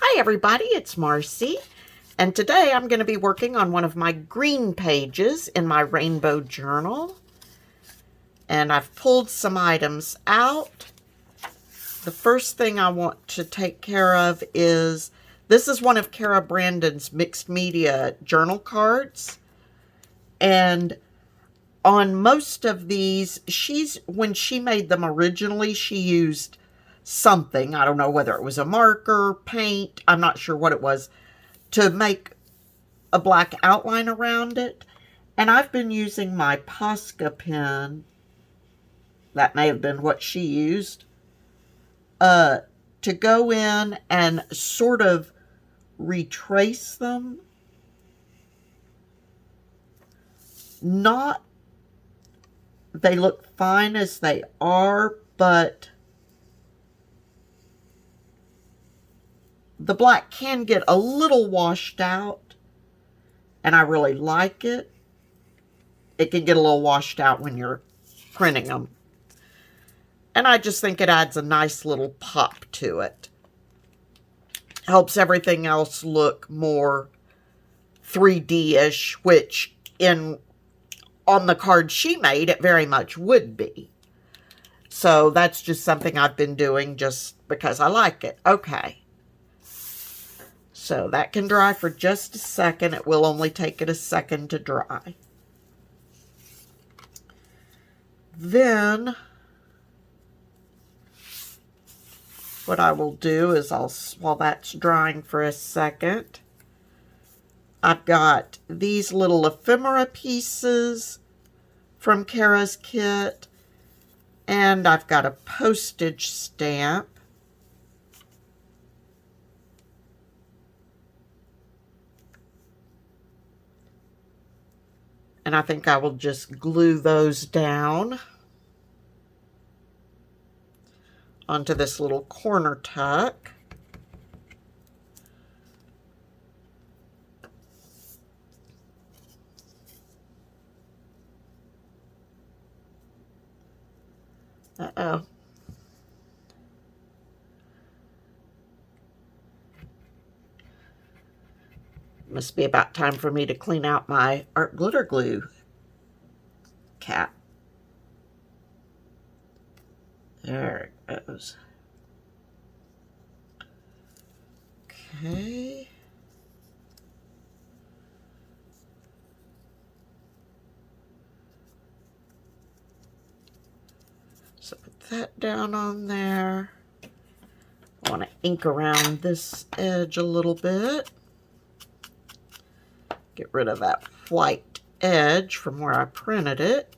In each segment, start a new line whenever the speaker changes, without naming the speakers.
Hi everybody, it's Marcy, and today I'm going to be working on one of my green pages in my rainbow journal. And I've pulled some items out. The first thing I want to take care of is, this is one of Kara Brandon's mixed media journal cards. And on most of these, when she made them originally, she used something, I don't know whether it was a marker, paint, I'm not sure what it was, to make a black outline around it. And I've been using my Posca pen, that may have been what she used, to go in and sort of retrace them. They look fine as they are, but the black can get a little washed out, and I really like it. It can get a little washed out when you're printing them. And I just think it adds a nice little pop to it. Helps everything else look more 3D-ish, which on the card she made, it very much would be. So that's just something I've been doing just because I like it. Okay. So that can dry for just a second. It will only take it a second to dry. Then what I will do is while that's drying for a second, I've got these little ephemera pieces from Kara's kit, and I've got a postage stamp. And I think I will just glue those down onto this little corner tuck. Uh-oh. Must be about time for me to clean out my art glitter glue cap. There it goes. Okay. So put that down on there. I want to ink around this edge a little bit. Get rid of that white edge from where I printed it.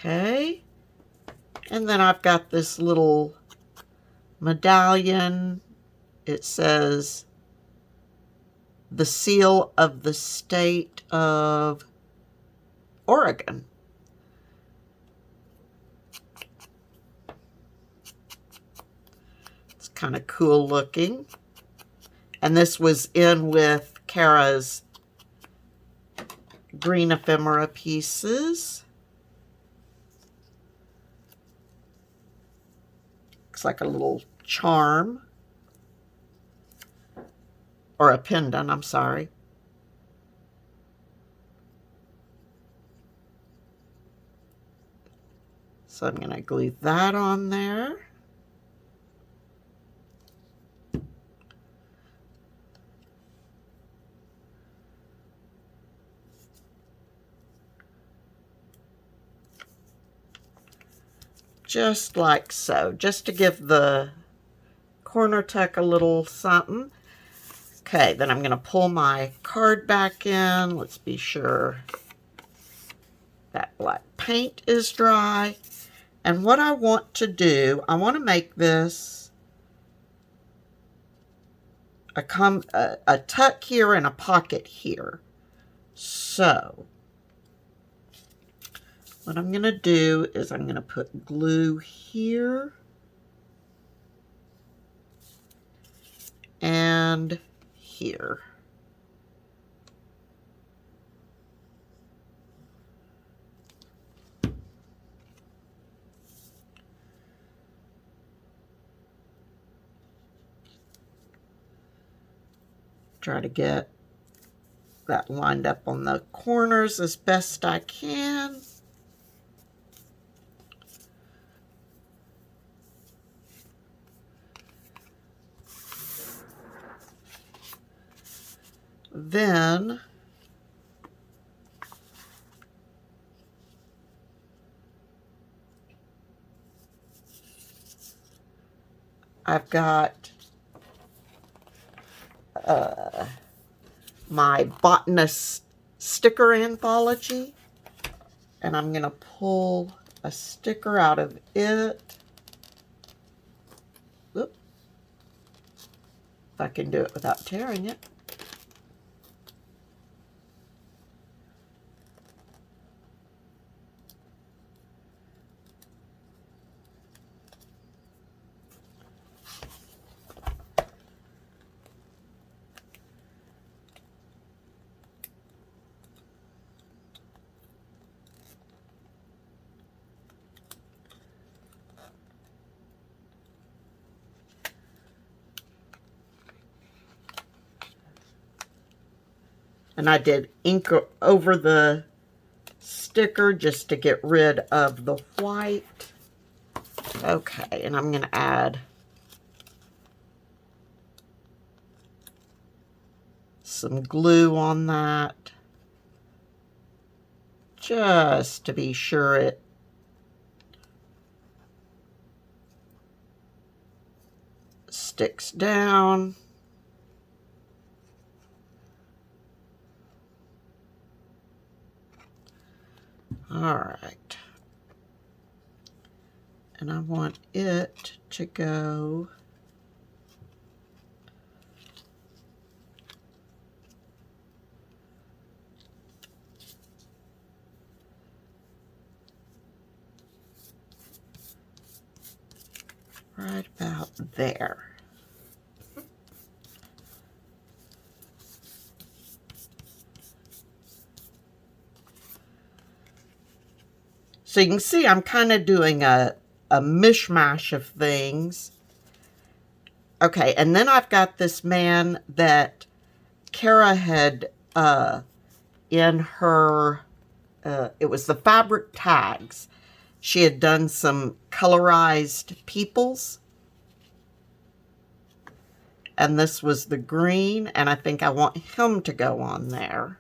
Okay, and then I've got this little medallion. It says, "The seal of the state of Oregon." It's kind of cool looking. And this was in with Kara's green ephemera pieces. Looks like a little charm. Or a pendant, I'm sorry. So I'm going to glue that on there. Just like so, just to give the corner tuck a little something. Okay, then I'm going to pull my card back in. Let's be sure that black paint is dry. And what I want to do, I want to make this a tuck here and a pocket here. So what I'm going to do is I'm going to put glue here and here. Try to get that lined up on the corners as best I can. Then I've got my botanist sticker anthology, and I'm going to pull a sticker out of it. Oop. If I can do it without tearing it. And I did ink over the sticker just to get rid of the white. Okay, and I'm going to add some glue on that just to be sure it sticks down. All right. And I want it to go right about there. So you can see I'm kind of doing a mishmash of things. Okay, and then I've got this man that Kara had in her, it was the fabric tags. She had done some colorized peoples. And this was the green, and I think I want him to go on there.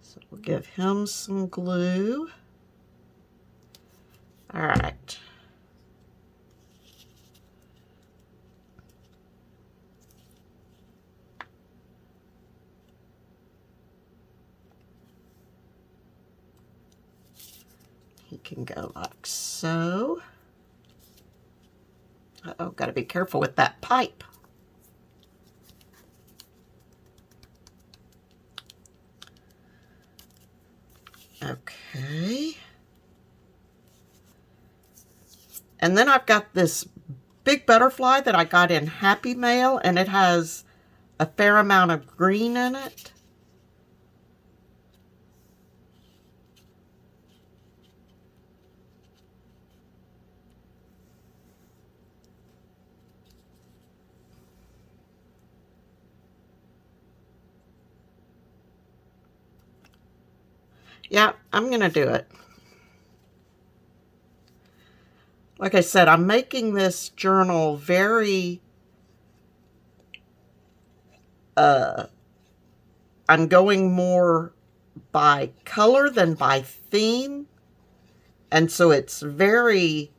So we'll give him some glue. All right. He can go like so. Uh-oh, got to be careful with that pipe. Okay. And then I've got this big butterfly that I got in Happy Mail, and it has a fair amount of green in it. Yeah, I'm going to do it. Like I said, I'm making this journal very, I'm going more by color than by theme. And so it's very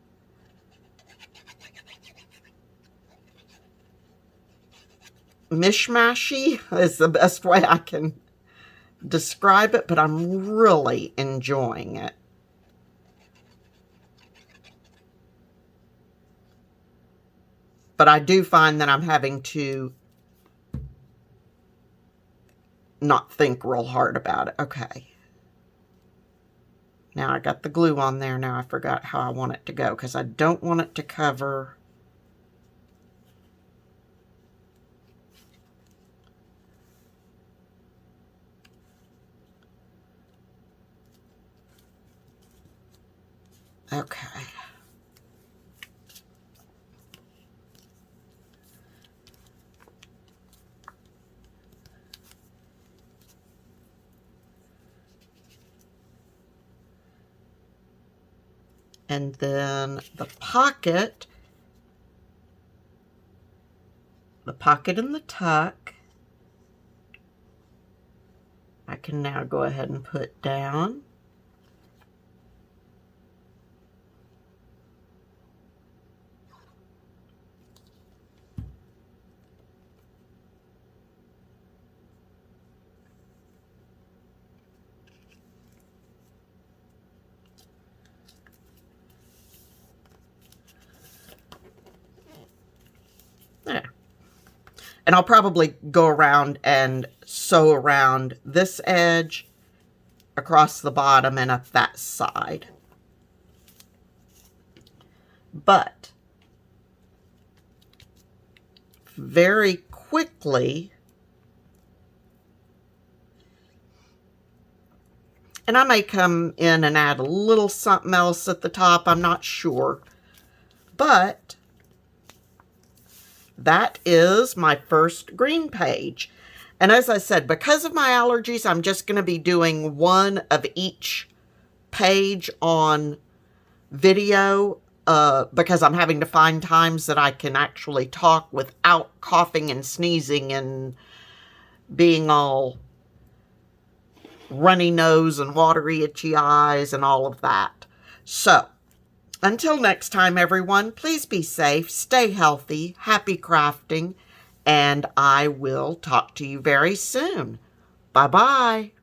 mishmashy is the best way I can describe it, but I'm really enjoying it. But I do find that I'm having to not think real hard about it. Okay. Now I got the glue on there. Now I forgot how I want it to go because I don't want it to cover. Okay. And then the pocket and the tuck, I can now go ahead and put down. There. And I'll probably go around and sew around this edge, across the bottom, and up that side. But very quickly, and I may come in and add a little something else at the top, I'm not sure, but that is my first green page. And as I said, because of my allergies, I'm just going to be doing one of each page on video because I'm having to find times that I can actually talk without coughing and sneezing and being all runny nose and watery itchy eyes and all of that. So, until next time, everyone, please be safe, stay healthy, happy crafting, and I will talk to you very soon. Bye-bye.